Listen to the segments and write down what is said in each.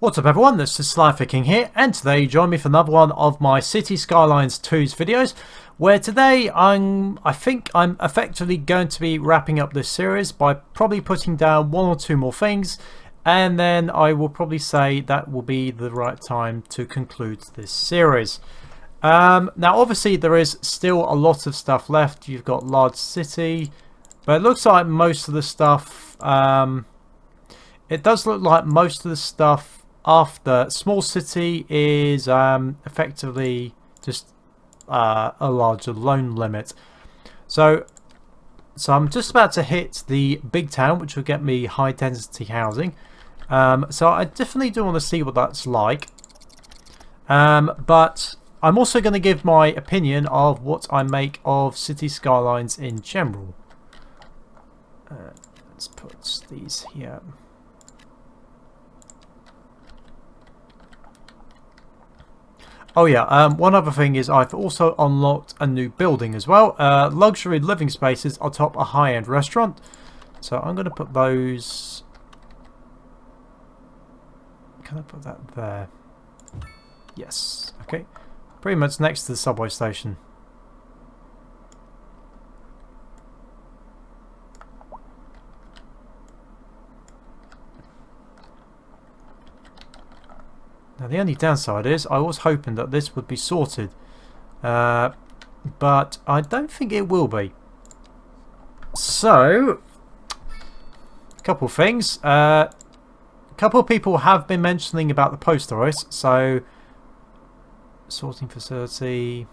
What's up everyone, this is SliferKing here, and today you join me for another one of my Cities Skylines 2's videos, where today I think I'm effectively going to be wrapping up this series by probably putting down one or two more things, and then I will probably say that will be the right time to conclude this series. Now obviously there is still a lot of stuff left. You've got large city, but it looks like most of the stuff, it does look like most of the stuff after small city is effectively just a larger loan limit. So I'm just about to hit the big town, which will get me high density housing. So I definitely do want to see what that's like. But I'm also going to give my opinion of what I make of City Skylines in general. Let's put these here. Oh yeah, one other thing is I've also unlocked a new building as well. Luxury living spaces atop a high-end restaurant. So I'm going to put those... Can I put that there? Yes, okay. Pretty much next to the subway station. Now the only downside is I was hoping that this would be sorted, but I don't think it will be. So, a couple of things. A couple of people have been mentioning about the post office, so sorting facility.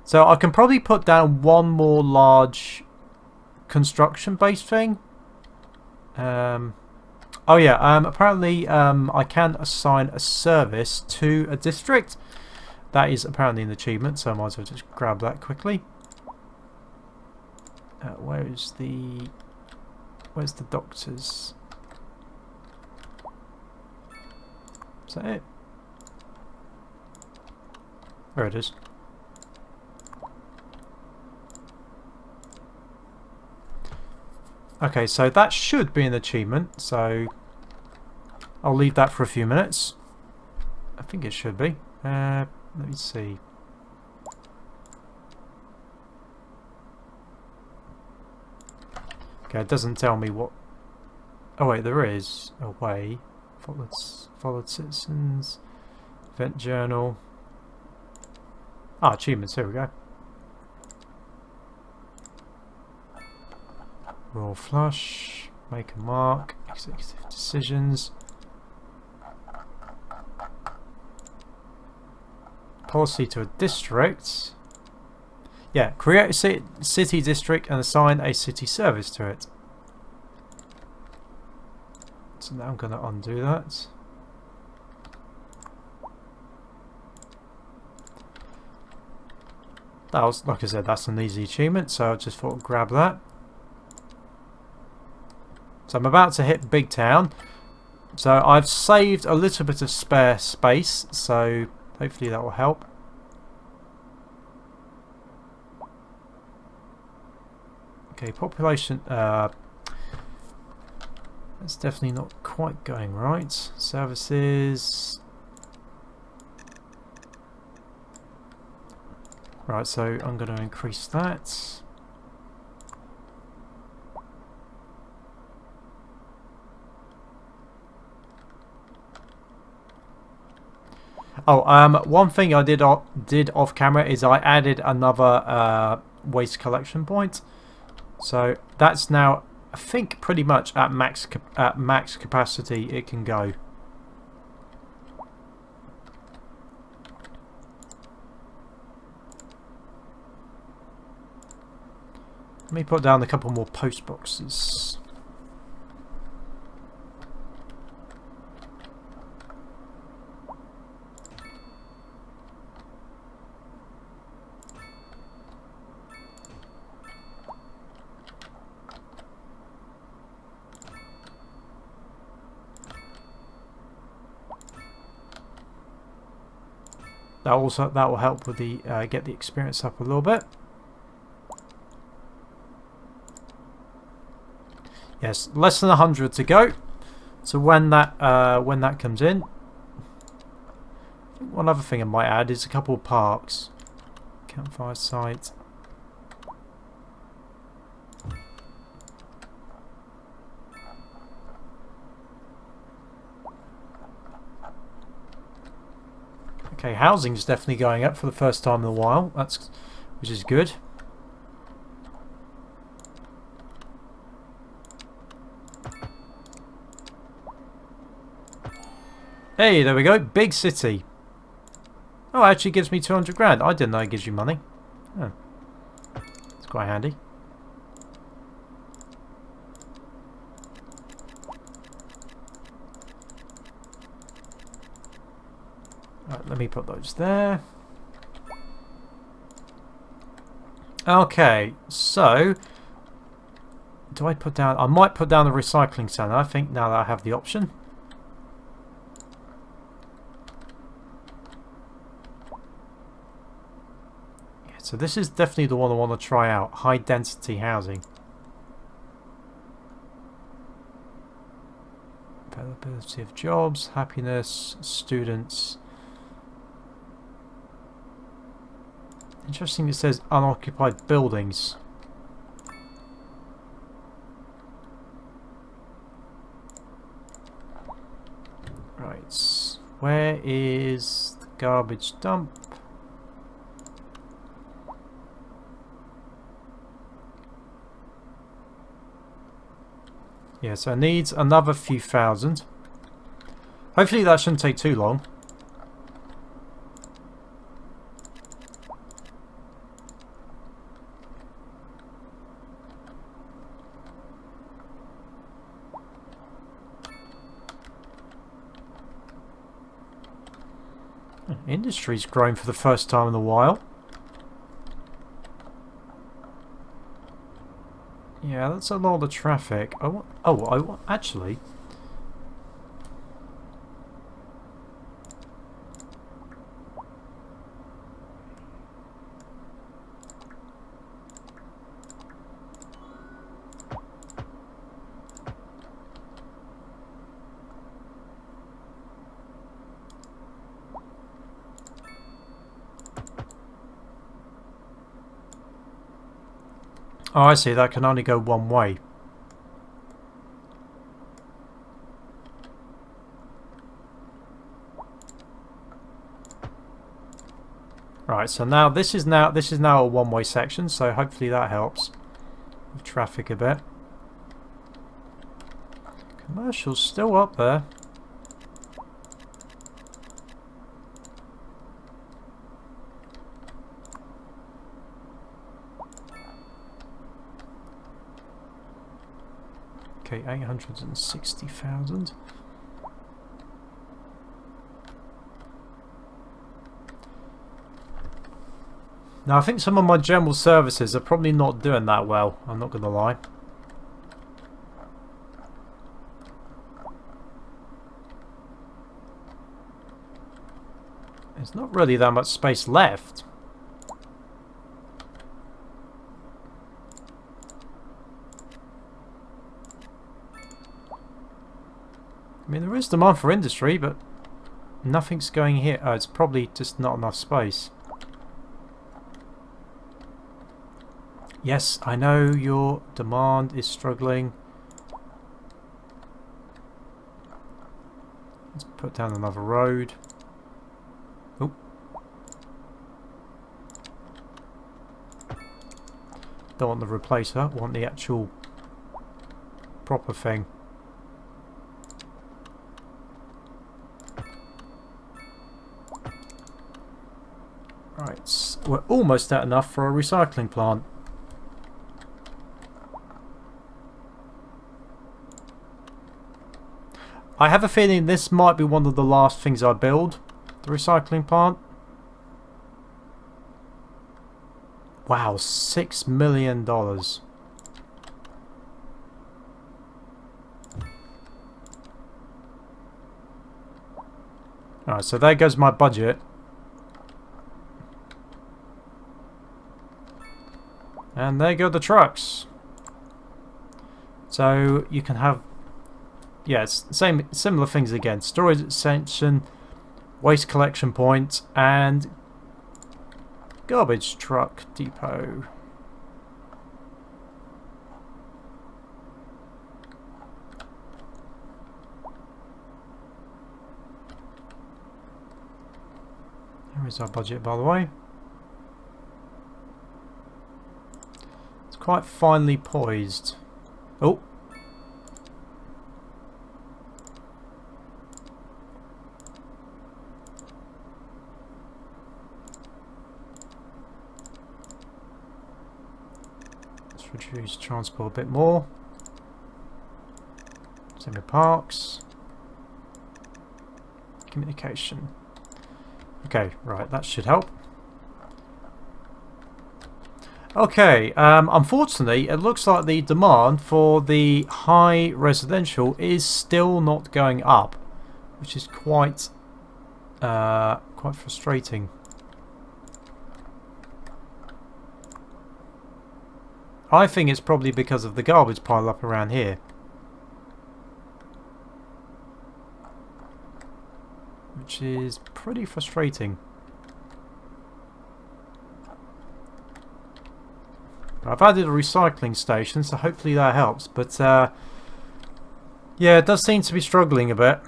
So I can probably put down one more large construction-based thing. Oh yeah, apparently I can assign a service to a district. That is apparently an achievement, so I might as well just grab that quickly. Where's the doctors? Is that it? There it is. Okay, so that should be an achievement, so I'll leave that for a few minutes. I think it should be. Let me see. Okay, it doesn't tell me what... Oh wait, there is a way. Followed citizens. Event journal. Ah, achievements, here we go. Roll flush, make a mark, executive decisions, policy to a district. Yeah, create a city district and assign a city service to it. So now I'm going to undo that. That was, like I said, that's an easy achievement, so I just thought I'd grab that. So I'm about to hit big town. So I've saved a little bit of spare space, so hopefully that will help. Okay, population, that's definitely not quite going right. Services. Right, so I'm going to increase that. Oh, one thing I did off camera is I added another waste collection point. So that's now, I think, pretty much at max capacity it can go. Let me put down a couple more post boxes. That will help with the get the experience up a little bit. Yes, less than 100 to go. So when that comes in, one other thing I might add is a couple of parks. Campfire site. Okay, housing's definitely going up for the first time in a while. Which is good. Hey, there we go. Big city. Oh, it actually gives me 200 grand. I didn't know it gives you money. Oh. It's quite handy. Right, let me put those there. Okay, so do I put down... I might put down the recycling centre, I think, now that I have the option. Yeah, so this is definitely the one I want to try out. High density housing. Availability of jobs, happiness, students. Interesting, it says unoccupied buildings. Right, where is the garbage dump? Yeah, so it needs another few thousand. Hopefully that shouldn't take too long. Industry's grown for the first time in a while. Yeah, that's a lot of traffic. Actually... Oh, I see. That can only go one way. Right, so now this is now a one-way section, so hopefully that helps with traffic a bit. Commercial's still up there. Okay, 860,000. Now I think some of my general services are probably not doing that well, I'm not going to lie. There's not really that much space left. I mean, there is demand for industry, but nothing's going here. Oh, it's probably just not enough space. Yes, I know your demand is struggling. Let's put down another road. Oh. Don't want the replacer, want the actual proper thing. Right, we're almost at enough for a recycling plant. I have a feeling this might be one of the last things I build, the recycling plant. Wow, $6 million. Alright, so there goes my budget. And there go the trucks. So you can have yes, similar things again. Storage extension, waste collection point, and garbage truck depot. Here is our budget, by the way. It's quite finely poised. Oh. Let's reduce transport a bit more. Semi parks. Communication. Okay, right, that should help. Okay, unfortunately, it looks like the demand for the high residential is still not going up, which is quite frustrating. I think it's probably because of the garbage pile up around here. Which is pretty frustrating. I've added a recycling station, so hopefully that helps. But yeah, it does seem to be struggling a bit.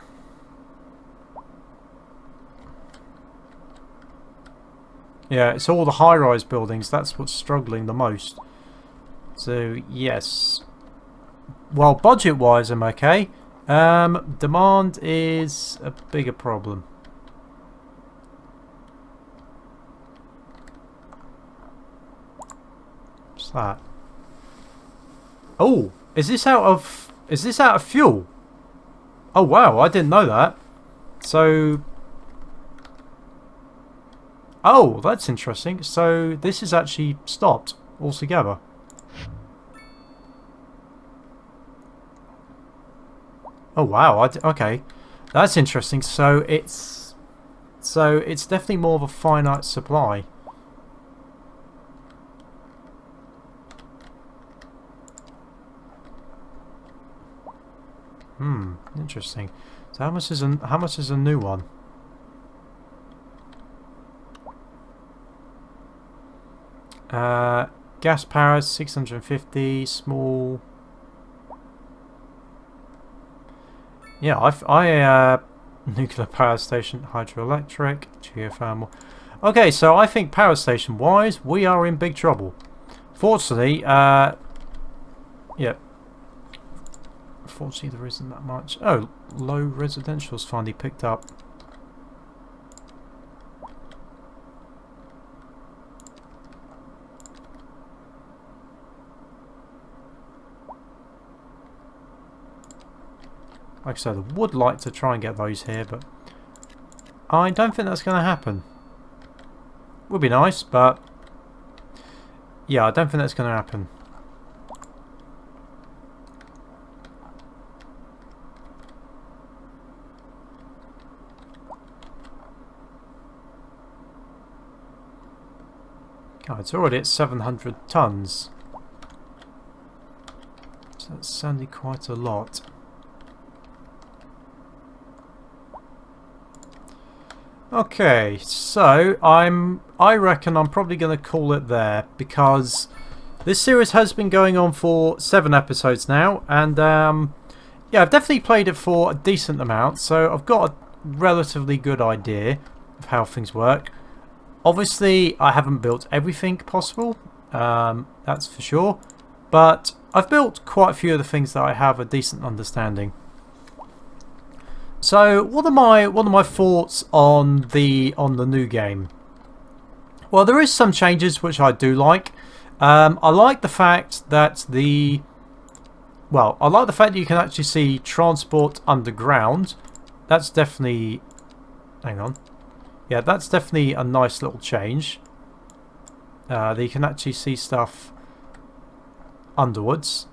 Yeah, it's all the high-rise buildings. That's what's struggling the most. So yes. Well, budget-wise, I'm okay. Demand is a bigger problem. What's that? Oh, is this out of fuel? Oh wow, I didn't know that. So oh, that's interesting. So this is actually stopped altogether. Oh wow, okay. That's interesting. So it's definitely more of a finite supply. Interesting. So how much is a new one? Gas power 650, small. Yeah, nuclear power station, hydroelectric, geothermal. Okay, so I think power station wise, we are in big trouble. Fortunately, yeah. Fortunately, there isn't that much. Oh, low residential's finally picked up. Like I said, I would like to try and get those here, but I don't think that's going to happen. Would be nice, but yeah, I don't think that's going to happen. God, it's already at 700 tons. So that's certainly quite a lot. Okay, so I reckon I'm probably going to call it there, because this series has been going on for 7 episodes now, and yeah, I've definitely played it for a decent amount, so I've got a relatively good idea of how things work. Obviously, I haven't built everything possible, that's for sure, but I've built quite a few of the things that I have a decent understanding. So, what are my thoughts on the new game? Well, there is some changes which I do like. I like the fact that you can actually see transport underground. That's definitely, hang on, yeah, that's definitely a nice little change. That you can actually see stuff underwards.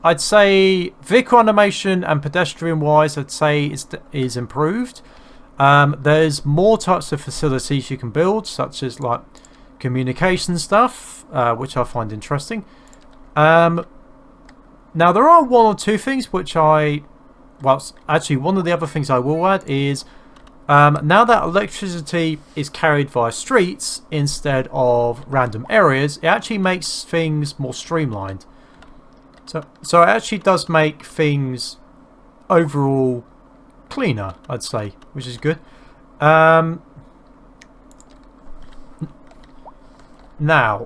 I'd say vehicle animation and pedestrian wise, I'd say is improved. There's more types of facilities you can build, such as like communication stuff, which I find interesting. Now, there are one or two things which well, actually, one of the other things I will add is now that electricity is carried via streets instead of random areas, it actually makes things more streamlined. So it actually does make things overall cleaner, I'd say, which is good. Now,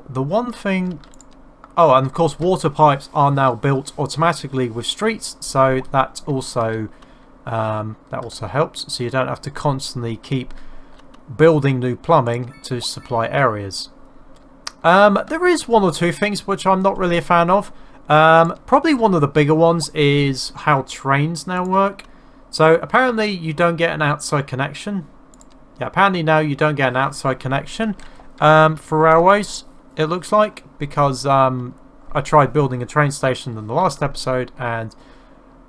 the one thing... Oh, and of course, water pipes are now built automatically with streets, so that also helps. So you don't have to constantly keep building new plumbing to supply areas. There is one or two things which I'm not really a fan of. Probably one of the bigger ones is how trains now work. So apparently you don't get an outside connection. Yeah, apparently now you don't get an outside connection for railways, it looks like, because I tried building a train station in the last episode and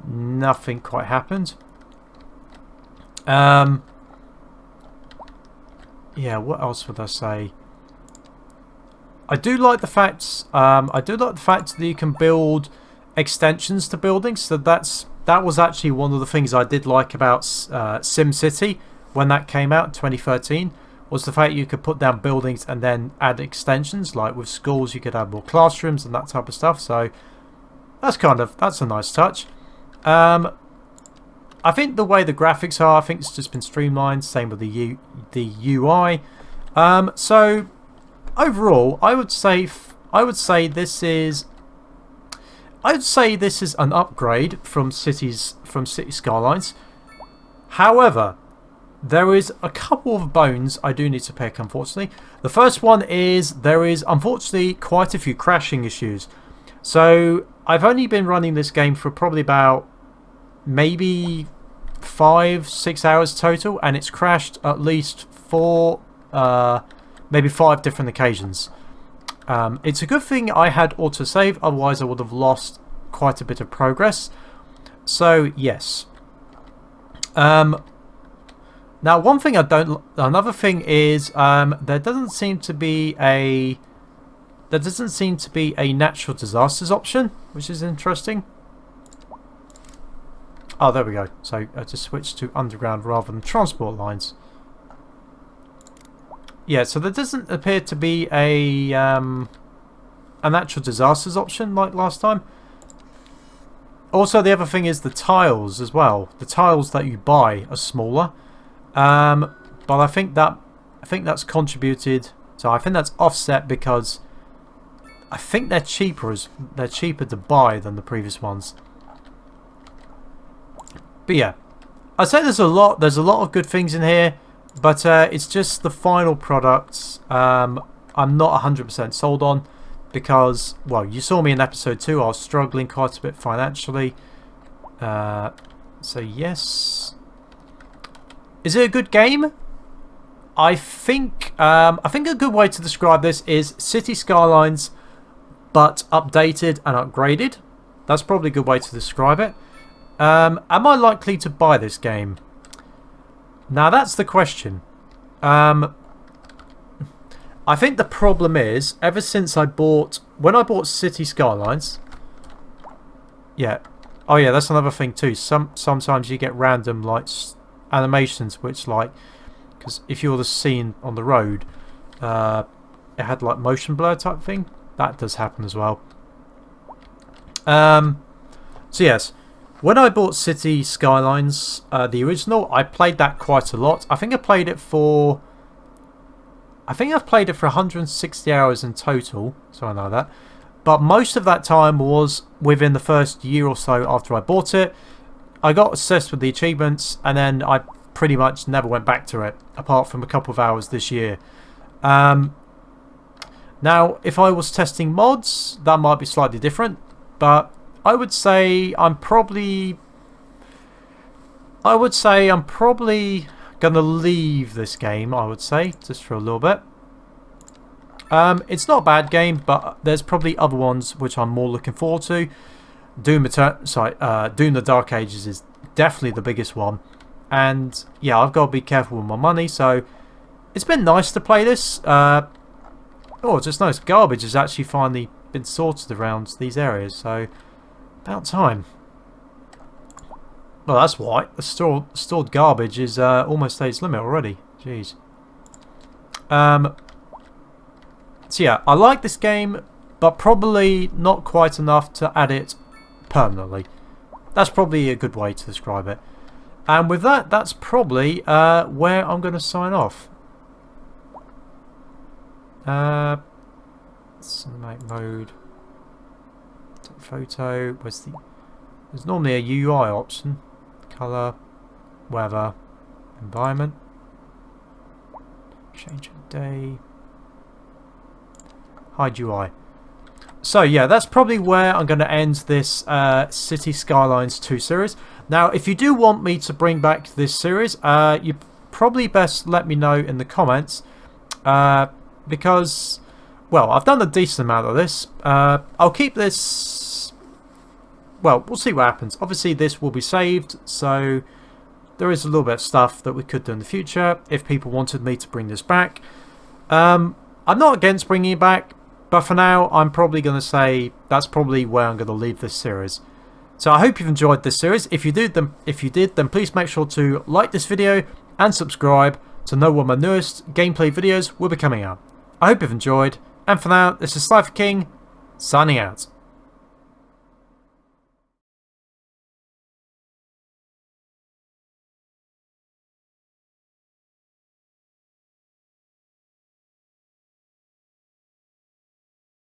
nothing quite happened. Yeah, what else would I say? I do like the fact that you can build extensions to buildings. So that was actually one of the things I did like about SimCity when that came out in 2013, was the fact you could put down buildings and then add extensions. Like with schools, you could add more classrooms and that type of stuff. So that's a nice touch. I think the way the graphics are, I think it's just been streamlined. Same with the UI. So overall, I would say this is an upgrade from Cities Skylines. However, there is a couple of bones I do need to pick, unfortunately. The first one is there is unfortunately quite a few crashing issues. So I've only been running this game for probably about maybe 5-6 hours total, and it's crashed at least 4 maybe 5 different occasions. It's a good thing I had autosave, otherwise I would have lost quite a bit of progress. So yes. Now, another thing is there doesn't seem to be a natural disasters option, which is interesting. Oh, there we go. So I just switched to underground rather than transport lines. Yeah, so there doesn't appear to be a natural disasters option like last time. Also, the other thing is the tiles as well. The tiles that you buy are smaller, but I think that's contributed. So I think that's offset because I think they're cheaper to buy than the previous ones. But yeah, I'd say there's a lot of good things in here. But it's just the final products I'm not 100% sold on because, well, you saw me in episode 2, I was struggling quite a bit financially. So yes. Is it a good game? I think a good way to describe this is City Skylines but updated and upgraded. That's probably a good way to describe it. Am I likely to buy this game? Now that's the question. I think the problem is, ever since when I bought City Skylines, yeah, oh yeah, that's another thing too. Sometimes you get random like animations, which like, because if you're the scene on the road, it had like motion blur type thing. That does happen as well. So yes. When I bought City Skylines, the original, I played that quite a lot. I think I've played it for 160 hours in total, something like that. But most of that time was within the first year or so after I bought it. I got obsessed with the achievements, and then I pretty much never went back to it, apart from a couple of hours this year. Now, if I was testing mods, that might be slightly different, but I would say I'm probably gonna leave this game, I would say, just for a little bit. It's not a bad game, but there's probably other ones which I'm more looking forward to. Doom the Dark Ages is definitely the biggest one, and yeah, I've got to be careful with my money. So it's been nice to play this. Oh, it's just nice. Garbage has actually finally been sorted around these areas, so About time. Well, that's why. The stored garbage is almost at its limit already. Jeez. So yeah, I like this game, but probably not quite enough to add it permanently. That's probably a good way to describe it. And with that, that's probably where I'm going to sign off. Cinematic mode. Take photo. There's normally a UI option. Color. Weather. Environment. Change of day. Hide UI. So yeah, that's probably where I'm going to end this Cities Skylines 2 series. Now, if you do want me to bring back this series, you probably best let me know in the comments. Because, well, I've done a decent amount of this. I'll keep this... Well, we'll see what happens. Obviously, this will be saved, so there is a little bit of stuff that we could do in the future if people wanted me to bring this back. I'm not against bringing it back, but for now, I'm probably going to say that's probably where I'm going to leave this series. So I hope you've enjoyed this series. If you did, then please make sure to like this video and subscribe to know when my newest gameplay videos will be coming out. I hope you've enjoyed, and for now, this is SliferKing, signing out.